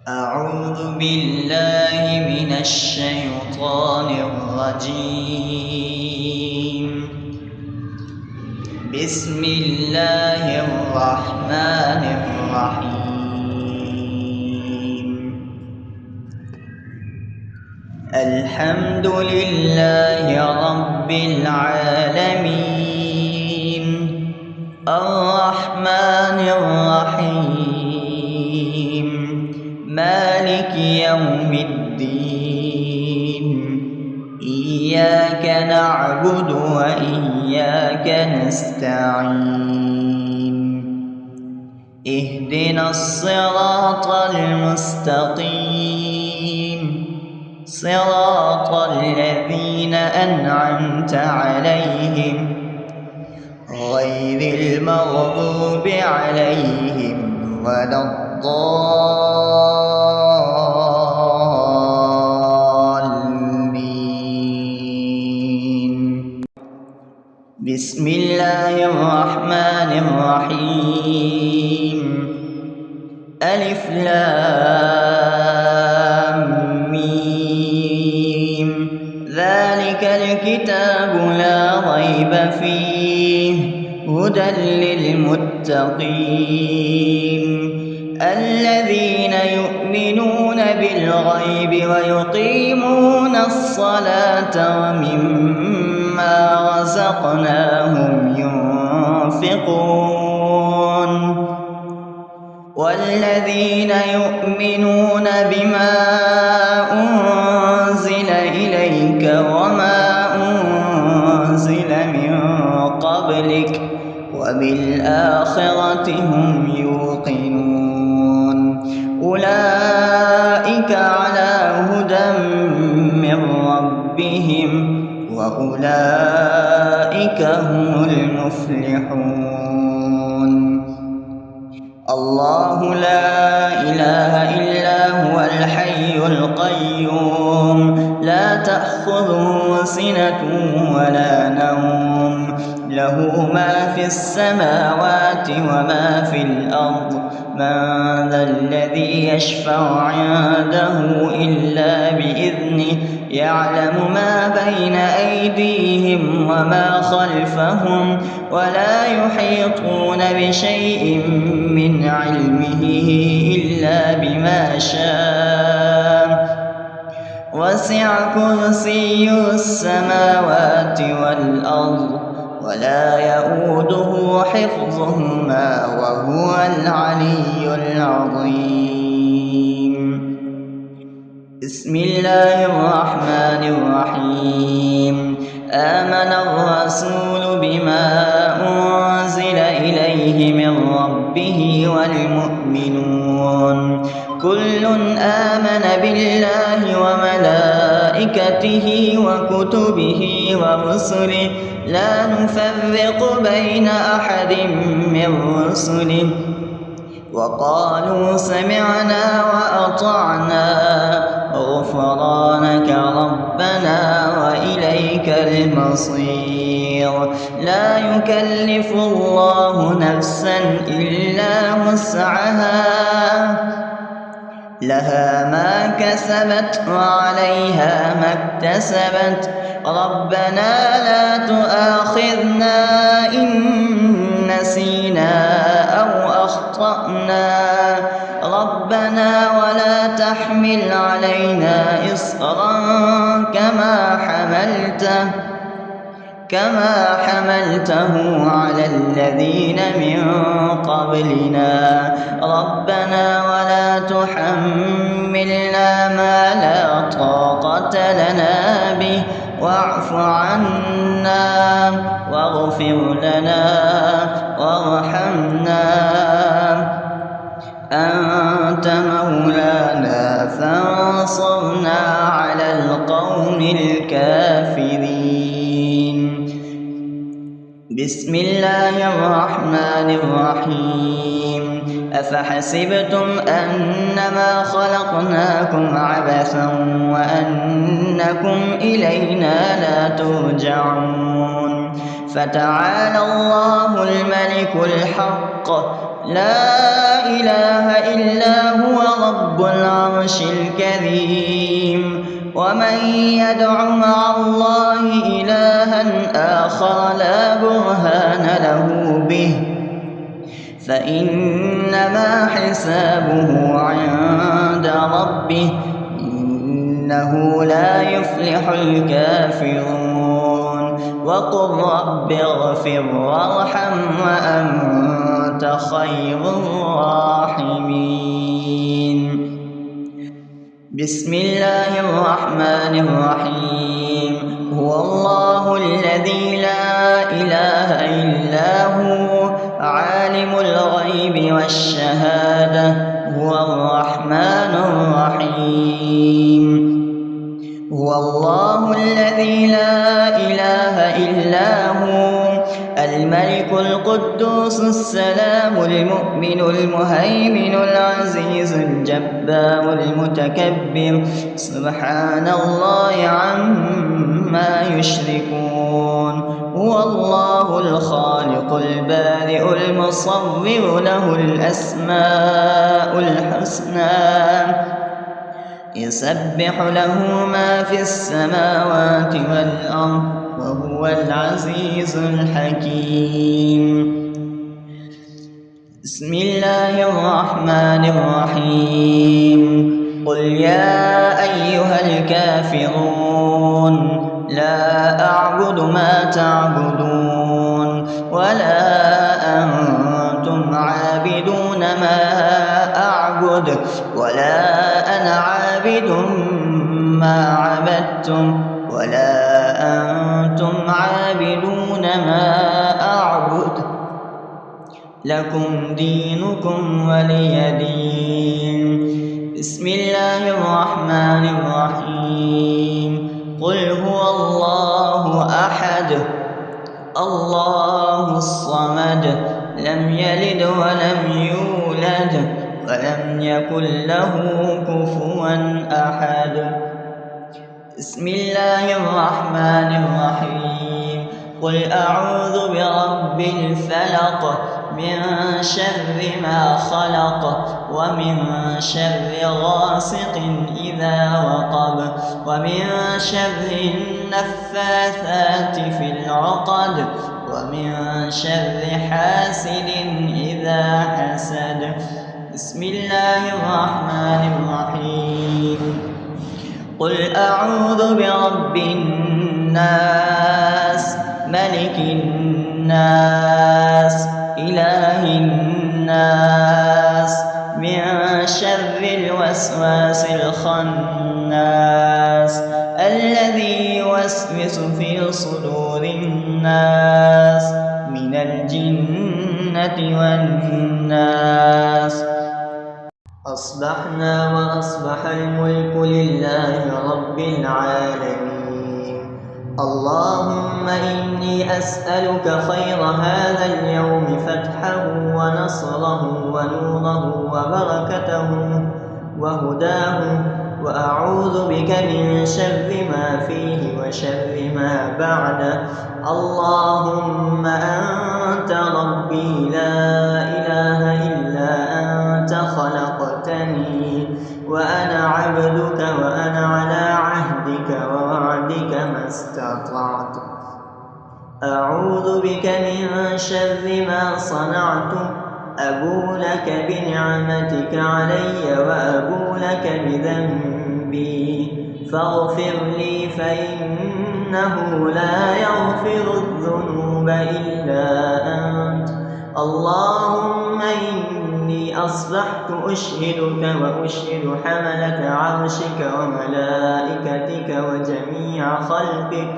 أعوذ بالله من الشيطان الرجيم. بسم الله الرحمن الرحيم. الحمد لله رب العالمين، الرحمن الرحيم، مالك يوم الدين. إياك نعبد وإياك نستعين. اهدنا الصراط المستقيم، صراط الذين أنعمت عليهم غير المغضوب عليهم ولا الضالين. بسم الله الرحمن الرحيم. ألف لام ميم. ذلك الكتاب لا ريب فيه هدى للمتقين الذين يؤمنون بالغيب ويقيمون الصلاة ومما رزقناهم ينفقون والذين يؤمنون بما أنزل إليك وما أنزل من قبلك وبالآخرة هم يوقنون أولئك على هدى من ربهم وأولئك هم المفلحون. الله لا إله إلا هو الحي القيوم لا تأخذه سنة ولا نوم له ما في السماوات وما في الأرض من ذا الذي يشفع عنده إلا بإذنه يعلم ما بين أيديهم وما خلفهم ولا يحيطون بشيء من علمه إلا بما شاء وسع كرسيه السماوات والأرض ولا يؤوده حفظهما وهو العلي العظيم. بسم الله الرحمن الرحيم. آمن الرسول بما أنزل إليه من ربه والمؤمنون كل آمن بالله وملائكته وكتبه ورسله لا نفرق بين أحد من رسله وقالوا سمعنا وأطعنا غفرانك ربنا وإليك المصير. لا يكلف الله نفسا إلا وسعها لها ما كسبت وعليها ما اكتسبت ربنا لا تؤاخذنا إن نسينا أو أخطأنا ربنا ولا تحمل علينا إصرا كما حملته على الذين من قبلنا ربنا ولا تحملنا ما لا طاقة لنا به واعف عنا واغفر لنا وارحمنا أنت مولانا فانصرنا على القوم الكافرين. بسم الله الرحمن الرحيم. أفحسبتم أنما خلقناكم عبثا وأنكم إلينا لا ترجعون فتعالى الله الملك الحق لا إله إلا هو رب العرش الكريم. ومن يدع مع الله إلها آخر لا برهان له به فإنما حسابه عند ربه إنه لا يفلح الكافرون. وقل رب اغفر وارحم وأنت خير الراحمين. بسم الله الرحمن الرحيم. هو الله الذي لا إله إلا هو عالم الغيب والشهادة هو الرحمن الرحيم. هو الله الذي لا إله إلا هو الملك القدوس السلام المؤمن المهيمن العزيز الجبار المتكبر سبحان الله عما يشركون. هو الله الخالق البارئ المصور له الأسماء الحسنى يسبح له ما في السماوات والأرض وهو العزيز الحكيم. بسم الله الرحمن الرحيم. قل يا أيها الكافرون لا أعبد ما تعبدون ولا أنتم عابدون ما أعبد ولا أنا عابد ما عبدتم ولا أنتم عابدون ما أعبد لكم دينكم ولي دين. بسم الله الرحمن الرحيم. قل هو الله أحد الله الصمد لم يلد ولم يولد ولم يكن له كفوا أحد. بسم الله الرحمن الرحيم. قل أعوذ برب الفلق من شر ما خلق ومن شر غاسق إذا وقب ومن شر النفاثات في العقد ومن شر حاسد إذا حسد. بسم الله الرحمن الرحيم. قل أعوذ برب الناس ملك الناس إله الناس من شر الوسواس الخناس الذي يوسوس في صدور الناس من الجنة والناس. أصبحنا وأصبح الملك لله رب العالمين. اللهم إني أسألك خير هذا اليوم فتحه ونصره ونوره وبركته وهداه وأعوذ بك من شر ما فيه وشر ما بعده. اللهم أنت ربي لا إله إلا أنت خلقتني وأنا عبدك وأنا على عهدك ووعدك ما استطعت. أعوذ بك من شر ما صنعت أبو لك بنعمتك علي وأبو لك بذنبي فاغفر لي فإنه لا يغفر الذنوب إلا أنت. اللهم إني أصبحت أشهدك وأشهد حملة عرشك وملائكتك وجميع خلقك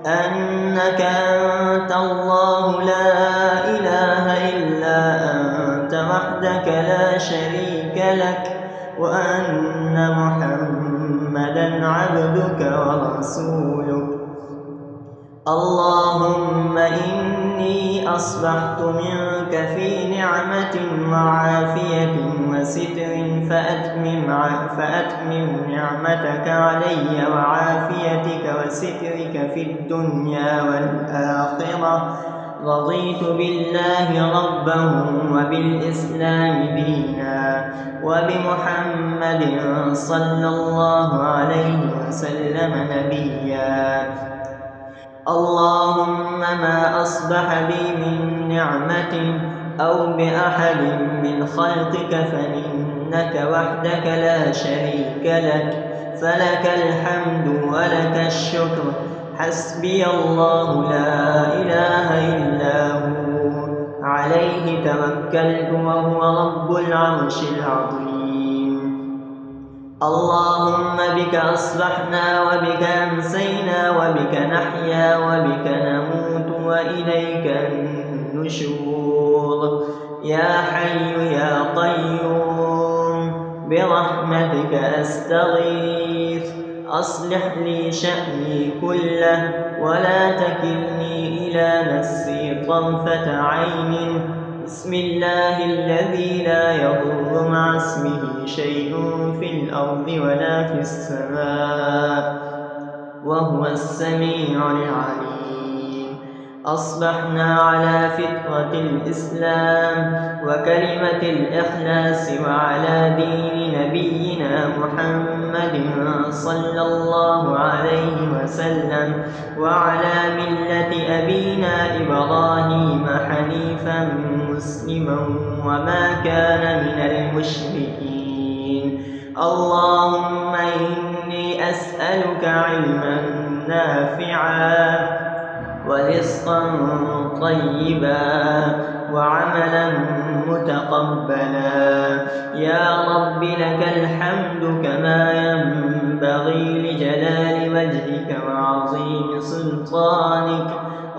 أنك أنت الله لا إله إلا أنت وحدك لا شريك لك وأن محمدا عبدك ورسولك. اللهم إني أصبحت منك في نعمة وعافية وستر فأتمم نعمتك علي وعافيتك وسترك في الدنيا والآخرة رضيت بالله ربا وبالإسلام دينا وبمحمد صلى الله عليه وسلم نبيا. اللهم ما أصبح بي من نعمة أو بأحد من خلقك فإنك وحدك لا شريك لك، فلك الحمد ولك الشكر. حسبي الله لا إله إلا هو، عليه توكلت وهو رب العرش العظيم. اللهم بك أصبحنا وبك أمسينا وبك نحيا وبك نموت وإليك النشور. يا حي يا قيوم برحمتك أستغيث، أصلح لي شأني كله ولا تكلني إلى نفسي طرفة عين. بسم الله الذي لا يضر مع اسمه شيء في الأرض ولا في السماء وهو السميع العليم. أصبحنا على فطرة الإسلام وكلمة الإخلاص وعلى دين نبينا محمد صلى الله عليه وسلم وعلى ملة أبينا إبراهيم حنيفا مسلما وما كان من المشركين. اللهم إني أسألك علما نافعا ورزقا طيبا وعملا متقبلا. يا رب لك الحمد كما ينبغي لجلال وجهك وعظيم سلطانك.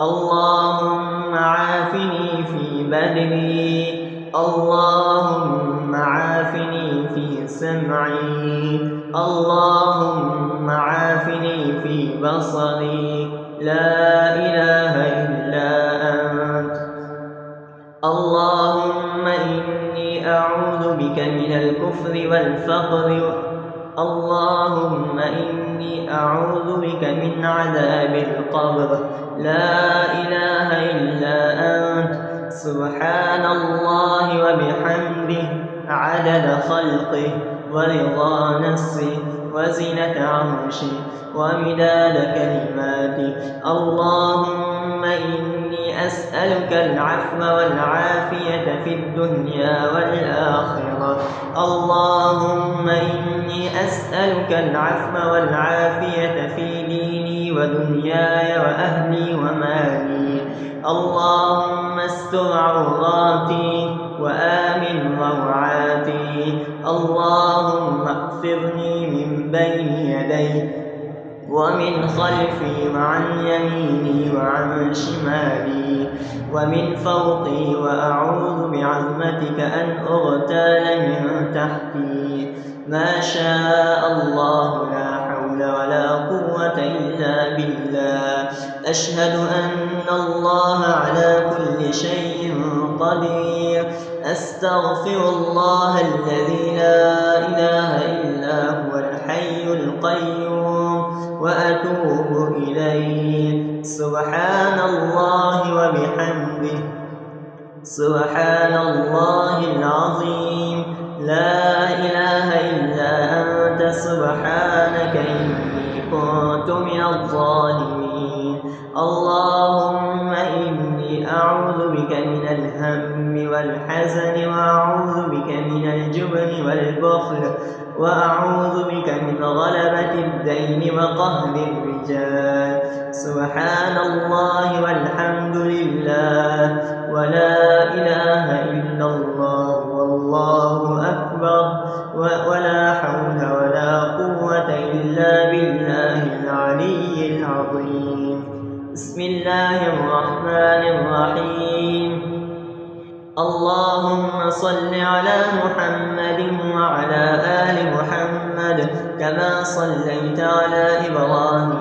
اللهم عافني في بدني، اللهم عافني في سمعي، اللهم عافني في بصري. لا إله إلا أنت. اللهم إني أعوذ بك من الكفر والفقر. اللهم إني أعوذ بك من عذاب القبر. لا إله إلا أنت. سبحان الله وبحمده عدد خلقه ورضا نفسه وزنة عرشه ومداد كلماته. اللهم إني أسألك العفو والعافية في الدنيا والآخرة. اللهم إني أسألك العفو والعافية في ديني ودنياي وأهلي ومالي. اللهم استر عوراتي وآمن روعاتي. اللهم اغفرني من بين يدي ومن خلفي وعن يميني وعن شمالي ومن فوقي، وأعوذ بعظمتك أن أغتال من تحتي. ما شاء الله لا حول ولا قوة إلا بالله. أشهد أن الله على كل شيء قدير. أستغفر الله الذي لا إله إلا هو الحي القيوم وأتوب إليه. سبحان الله وبحمده، سبحان الله العظيم. لا إله إلا أنت سبحانك إني كنت من الظالمين. اللهم إني أعوذ بك من الهم والحزن وأعوذ بك من الجبن والبخل وأعوذ بك من غلبة الدين وقهر الرجال. سبحان الله والحمد لله ولا إله إلا الله والله أكبر ولا حول ولا قوة إلا بالله العلي العظيم. بسم الله الرحمن الرحيم. اللهم صل على محمد وعلى آل محمد كما صليت على إبراهيم